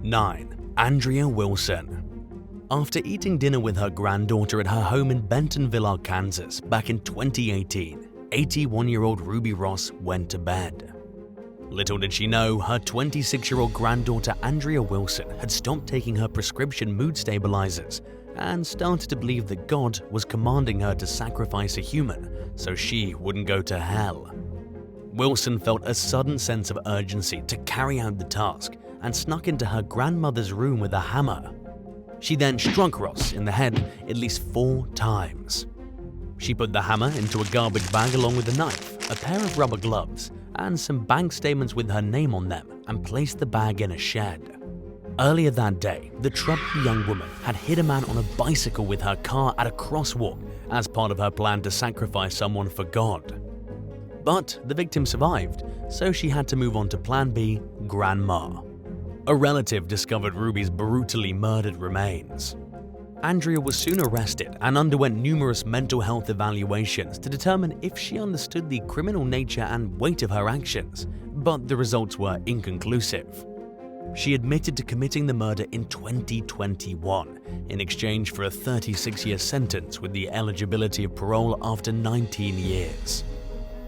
9. Andrea Wilson. After eating dinner with her granddaughter at her home in Bentonville, Arkansas back in 2018, 81-year-old Ruby Ross went to bed. Little did she know, her 26-year-old granddaughter Andrea Wilson had stopped taking her prescription mood stabilizers and started to believe that God was commanding her to sacrifice a human so she wouldn't go to hell. Wilson felt a sudden sense of urgency to carry out the task and snuck into her grandmother's room with a hammer. She then struck Ross in the head at least 4 times. She put the hammer into a garbage bag along with a knife, a pair of rubber gloves, and some bank statements with her name on them and placed the bag in a shed. Earlier that day, the troubled young woman had hit a man on a bicycle with her car at a crosswalk as part of her plan to sacrifice someone for God. But the victim survived, so she had to move on to Plan B, Grandma. A relative discovered Ruby's brutally murdered remains. Andrea was soon arrested and underwent numerous mental health evaluations to determine if she understood the criminal nature and weight of her actions, but the results were inconclusive. She admitted to committing the murder in 2021 in exchange for a 36-year sentence with the eligibility of parole after 19 years.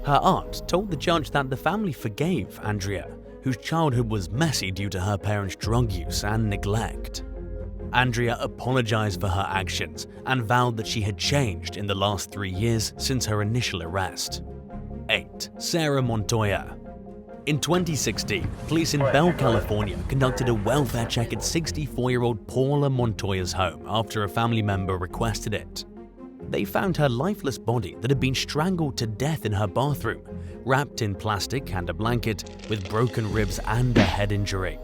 Her aunt told the judge that the family forgave Andrea, whose childhood was messy due to her parents' drug use and neglect. Andrea apologized for her actions and vowed that she had changed in the last 3 years since her initial arrest. 8. Sarah Montoya. In 2016, police in Bell, California conducted a welfare check at 64-year-old Paula Montoya's home after a family member requested it. They found her lifeless body that had been strangled to death in her bathroom, wrapped in plastic and a blanket, with broken ribs and a head injury.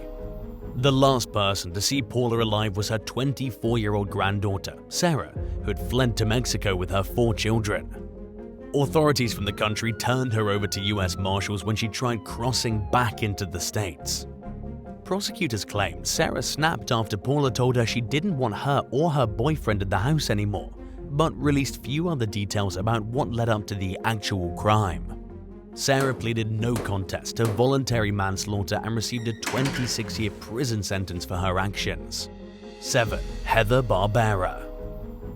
The last person to see Paula alive was her 24-year-old granddaughter, Sarah, who had fled to Mexico with her 4 children. Authorities from the country turned her over to U.S. Marshals when she tried crossing back into the States. Prosecutors claimed Sarah snapped after Paula told her she didn't want her or her boyfriend at the house anymore, but released few other details about what led up to the actual crime. Sarah pleaded no contest to voluntary manslaughter and received a 26-year prison sentence for her actions. 7. Heather Barbera.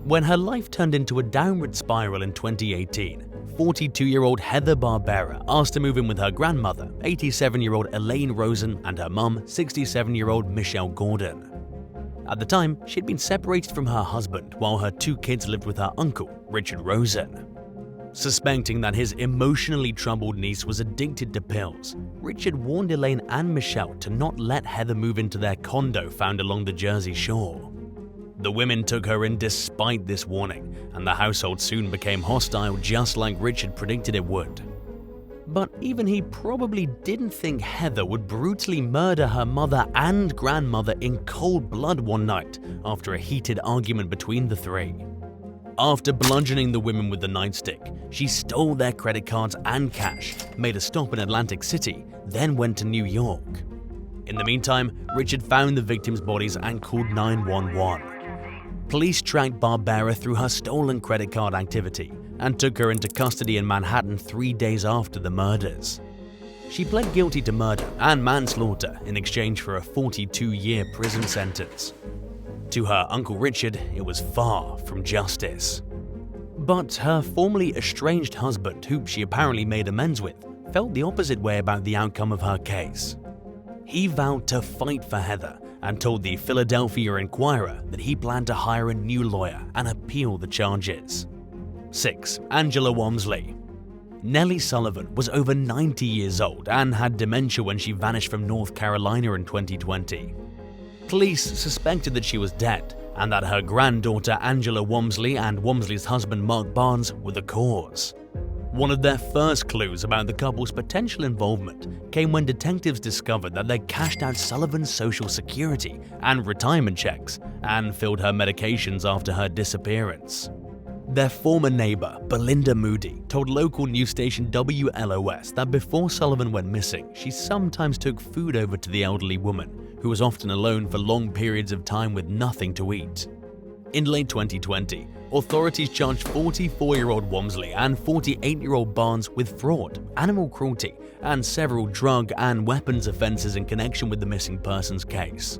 When her life turned into a downward spiral in 2018, 42-year-old Heather Barbera asked to move in with her grandmother, 87-year-old Elaine Rosen, and her mum, 67-year-old Michelle Gordon. At the time, she had been separated from her husband while her 2 kids lived with her uncle, Richard Rosen. Suspecting that his emotionally troubled niece was addicted to pills, Richard warned Elaine and Michelle to not let Heather move into their condo found along the Jersey Shore. The women took her in despite this warning, and the household soon became hostile just like Richard predicted it would. But even he probably didn't think Heather would brutally murder her mother and grandmother in cold blood one night after a heated argument between the 3. After bludgeoning the women with the nightstick, she stole their credit cards and cash, made a stop in Atlantic City, then went to New York. In the meantime, Richard found the victims' bodies and called 911. Police tracked Barbera through her stolen credit card activity and took her into custody in Manhattan 3 days after the murders. She pled guilty to murder and manslaughter in exchange for a 42-year prison sentence. To her Uncle Richard, it was far from justice. But her formerly estranged husband, who she apparently made amends with, felt the opposite way about the outcome of her case. He vowed to fight for Heather and told the Philadelphia Inquirer that he planned to hire a new lawyer and appeal the charges. 6. Angela Wamsley. Nellie Sullivan was over 90 years old and had dementia when she vanished from North Carolina in 2020. Police suspected that she was dead and that her granddaughter Angela Wamsley and Wamsley's husband Mark Barnes were the cause. One of their first clues about the couple's potential involvement came when detectives discovered that they cashed out Sullivan's social security and retirement checks and filled her medications after her disappearance. Their former neighbor, Belinda Moody, told local news station WLOS that before Sullivan went missing, she sometimes took food over to the elderly woman, who was often alone for long periods of time with nothing to eat. In late 2020, authorities charged 44-year-old Wamsley and 48-year-old Barnes with fraud, animal cruelty, and several drug and weapons offenses in connection with the missing persons case.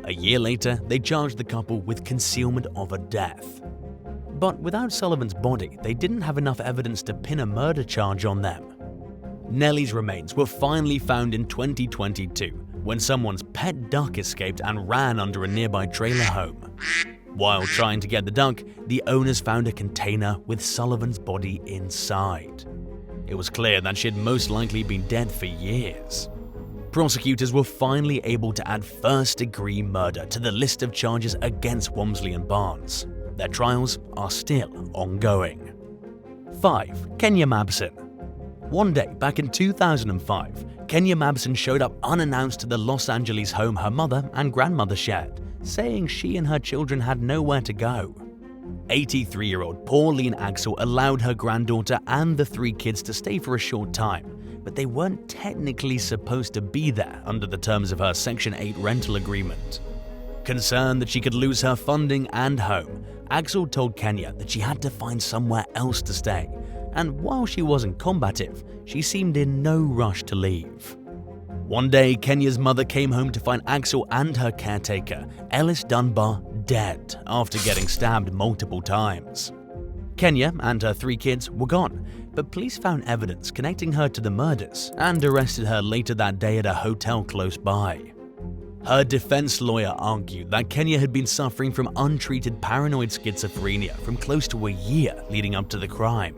A year later, they charged the couple with concealment of a death. But without Sullivan's body, they didn't have enough evidence to pin a murder charge on them. Nellie's remains were finally found in 2022 when someone's pet duck escaped and ran under a nearby trailer home. While trying to get the duck, the owners found a container with Sullivan's body inside. It was clear that she had most likely been dead for years. Prosecutors were finally able to add first-degree murder to the list of charges against Wamsley and Barnes. Their trials are still ongoing. 5. Kenya Mabson. One day back in 2005, Kenya Mabson showed up unannounced to the Los Angeles home her mother and grandmother shared, saying she and her children had nowhere to go. 83-year-old Pauline Axel allowed her granddaughter and the 3 kids to stay for a short time, but they weren't technically supposed to be there under the terms of her Section 8 rental agreement. Concerned that she could lose her funding and home, Axel told Kenya that she had to find somewhere else to stay, and while she wasn't combative, she seemed in no rush to leave. One day, Kenya's mother came home to find Axel and her caretaker, Ellis Dunbar, dead after getting stabbed multiple times. Kenya and her 3 kids were gone, but police found evidence connecting her to the murders and arrested her later that day at a hotel close by. Her defense lawyer argued that Kenya had been suffering from untreated paranoid schizophrenia from close to a year leading up to the crime.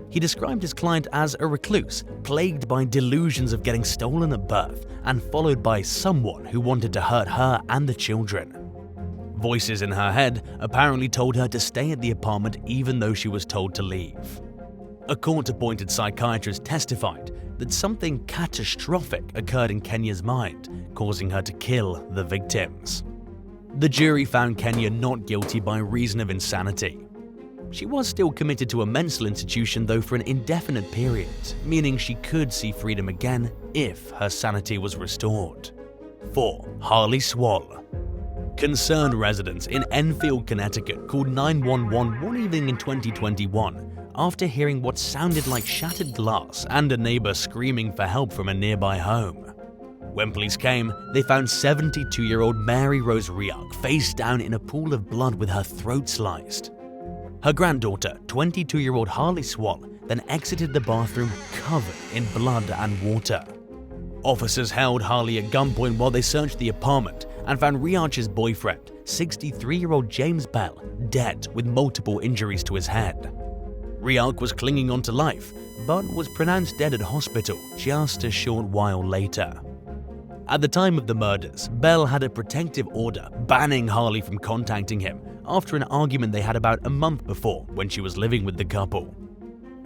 He described his client as a recluse, plagued by delusions of getting stolen at birth and followed by someone who wanted to hurt her and the children. Voices in her head apparently told her to stay at the apartment even though she was told to leave. A court-appointed psychiatrist testified that something catastrophic occurred in Kenya's mind, causing her to kill the victims. The jury found Kenya not guilty by reason of insanity. She was still committed to a mental institution though for an indefinite period, meaning she could see freedom again if her sanity was restored. 4. Harley Swan. Concerned residents in Enfield, Connecticut called 911 one evening in 2021 after hearing what sounded like shattered glass and a neighbor screaming for help from a nearby home. When police came, they found 72-year-old Mary Rose Riak face down in a pool of blood with her throat sliced. Her granddaughter, 22-year-old Harley Swan, then exited the bathroom covered in blood and water. Officers held Harley at gunpoint while they searched the apartment and found Riach's boyfriend, 63-year-old James Bell, dead with multiple injuries to his head. Riach was clinging on to life, but was pronounced dead at hospital just a short while later. At the time of the murders, Bell had a protective order banning Harley from contacting him after an argument they had about a month before when she was living with the couple.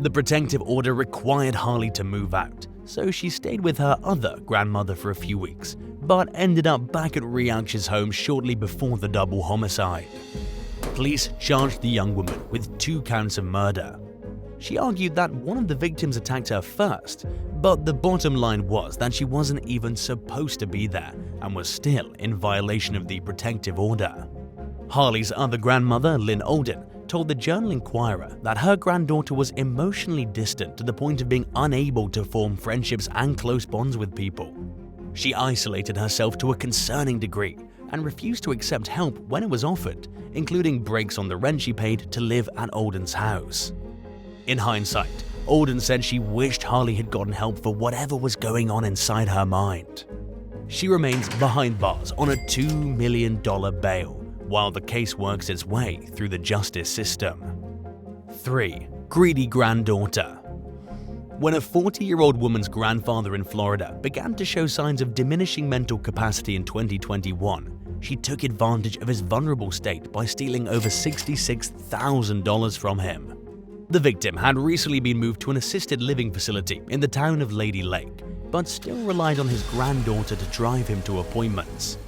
The protective order required Harley to move out, so she stayed with her other grandmother for a few weeks, but ended up back at Riach's home shortly before the double homicide. Police charged the young woman with 2 counts of murder. She argued that one of the victims attacked her first, but the bottom line was that she wasn't even supposed to be there and was still in violation of the protective order. Harley's other grandmother, Lynn Olden, told the Journal-Inquirer that her granddaughter was emotionally distant to the point of being unable to form friendships and close bonds with people. She isolated herself to a concerning degree and refused to accept help when it was offered, including breaks on the rent she paid to live at Olden's house. In hindsight, Olden said she wished Harley had gotten help for whatever was going on inside her mind. She remains behind bars on a $2 million bail while the case works its way through the justice system. 3. Greedy granddaughter. When a 40-year-old woman's grandfather in Florida began to show signs of diminishing mental capacity in 2021, she took advantage of his vulnerable state by stealing over $66,000 from him. The victim had recently been moved to an assisted living facility in the town of Lady Lake, but still relied on his granddaughter to drive him to appointments.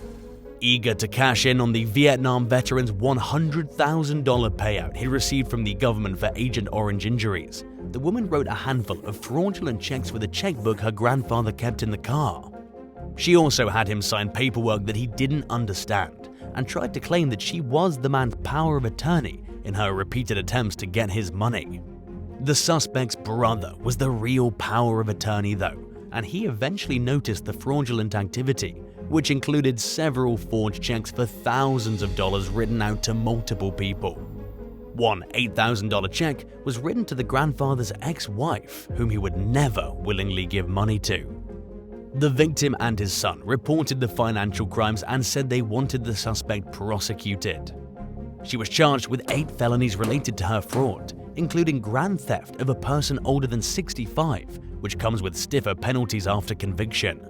Eager to cash in on the Vietnam veteran's $100,000 payout he received from the government for Agent Orange injuries, the woman wrote a handful of fraudulent checks with a checkbook her grandfather kept in the car. She also had him sign paperwork that he didn't understand and tried to claim that she was the man's power of attorney in her repeated attempts to get his money. The suspect's brother was the real power of attorney though, and he eventually noticed the fraudulent activity, which included several forged checks for thousands of dollars written out to multiple people. One $8,000 check was written to the grandfather's ex-wife, whom he would never willingly give money to. The victim and his son reported the financial crimes and said they wanted the suspect prosecuted. She was charged with 8 felonies related to her fraud, including grand theft of a person older than 65, which comes with stiffer penalties after conviction.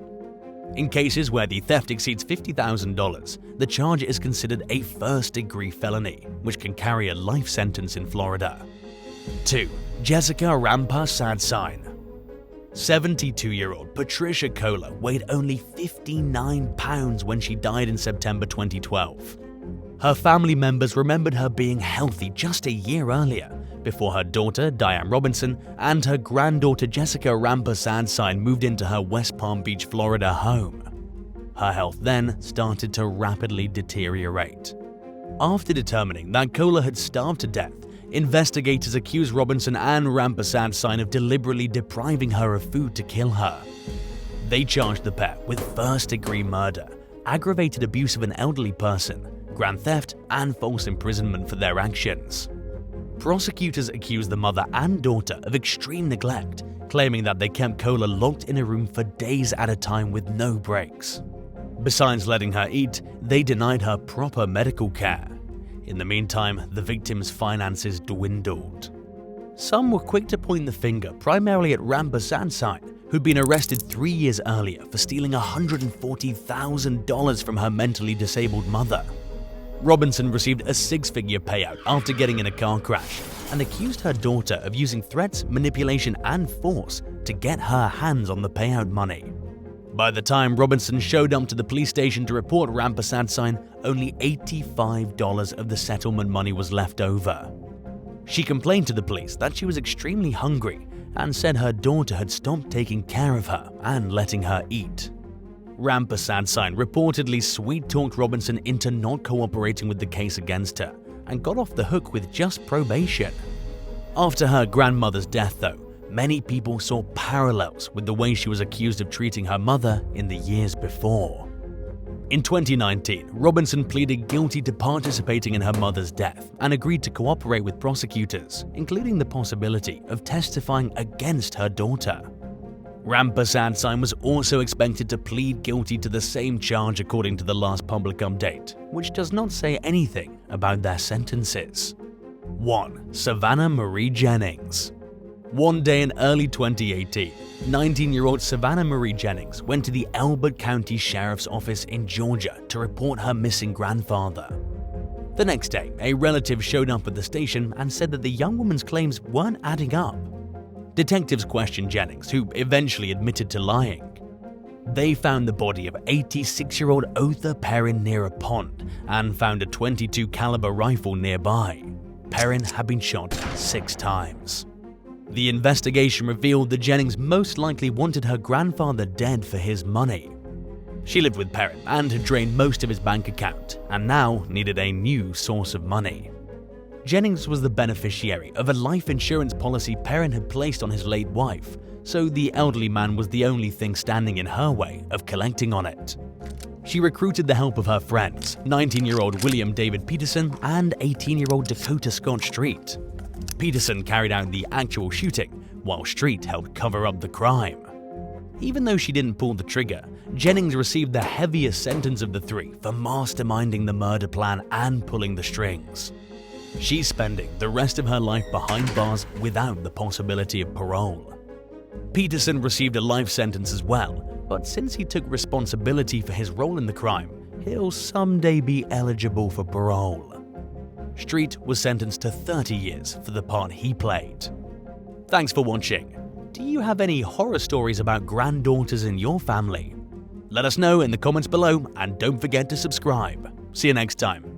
In cases where the theft exceeds $50,000, the charge is considered a first-degree felony, which can carry a life sentence in Florida. 2. Jessica Rampa Sadsign. 72-year-old Patricia Kohler weighed only 59 pounds when she died in September 2012. Her family members remembered her being healthy just a year earlier, before her daughter, Diane Robinson, and her granddaughter, Jessica Rampa Sadsign, moved into her West Palm Beach, Florida home. Her health then started to rapidly deteriorate. After determining that Kohler had starved to death, investigators accused Robinson and Rampa Sadsign of deliberately depriving her of food to kill her. They charged the pair with first-degree murder, aggravated abuse of an elderly person, grand theft, and false imprisonment for their actions. Prosecutors accused the mother and daughter of extreme neglect, claiming that they kept Kohler locked in a room for days at a time with no breaks. Besides letting her eat, they denied her proper medical care. In the meantime, the victim's finances dwindled. Some were quick to point the finger primarily at Rampa Sadsign, who'd been arrested 3 years earlier for stealing $140,000 from her mentally disabled mother. Robinson received a 6-figure payout after getting in a car crash and accused her daughter of using threats, manipulation, and force to get her hands on the payout money. By the time Robinson showed up to the police station to report Rampa Sadsign, only $85 of the settlement money was left over. She complained to the police that she was extremely hungry and said her daughter had stopped taking care of her and letting her eat. Rampa Sadsign reportedly sweet-talked Robinson into not cooperating with the case against her and got off the hook with just probation. After her grandmother's death, though, many people saw parallels with the way she was accused of treating her mother in the years before. In 2019, Robinson pleaded guilty to participating in her mother's death and agreed to cooperate with prosecutors, including the possibility of testifying against her daughter. Rampa Sadsign was also expected to plead guilty to the same charge according to the last public update, which does not say anything about their sentences. 1. Savannah Marie Jennings. One day in early 2018, 19-year-old Savannah Marie Jennings went to the Elbert County Sheriff's Office in Georgia to report her missing grandfather. The next day, a relative showed up at the station and said that the young woman's claims weren't adding up. Detectives questioned Jennings, who eventually admitted to lying. They found the body of 86-year-old Otha Perrin near a pond and found a .22 caliber rifle nearby. Perrin had been shot 6 times. The investigation revealed that Jennings most likely wanted her grandfather dead for his money. She lived with Perrin and had drained most of his bank account and now needed a new source of money. Jennings was the beneficiary of a life insurance policy Perrin had placed on his late wife, so the elderly man was the only thing standing in her way of collecting on it. She recruited the help of her friends, 19-year-old William David Peterson and 18-year-old Dakota Scott Street. Peterson carried out the actual shooting, while Street helped cover up the crime. Even though she didn't pull the trigger, Jennings received the heaviest sentence of the 3 for masterminding the murder plan and pulling the strings. She's spending the rest of her life behind bars without the possibility of parole. Peterson received a life sentence as well, but since he took responsibility for his role in the crime, he'll someday be eligible for parole. Street was sentenced to 30 years for the part he played. Thanks for watching. Do you have any horror stories about granddaughters in your family? Let us know in the comments below and don't forget to subscribe. See you next time.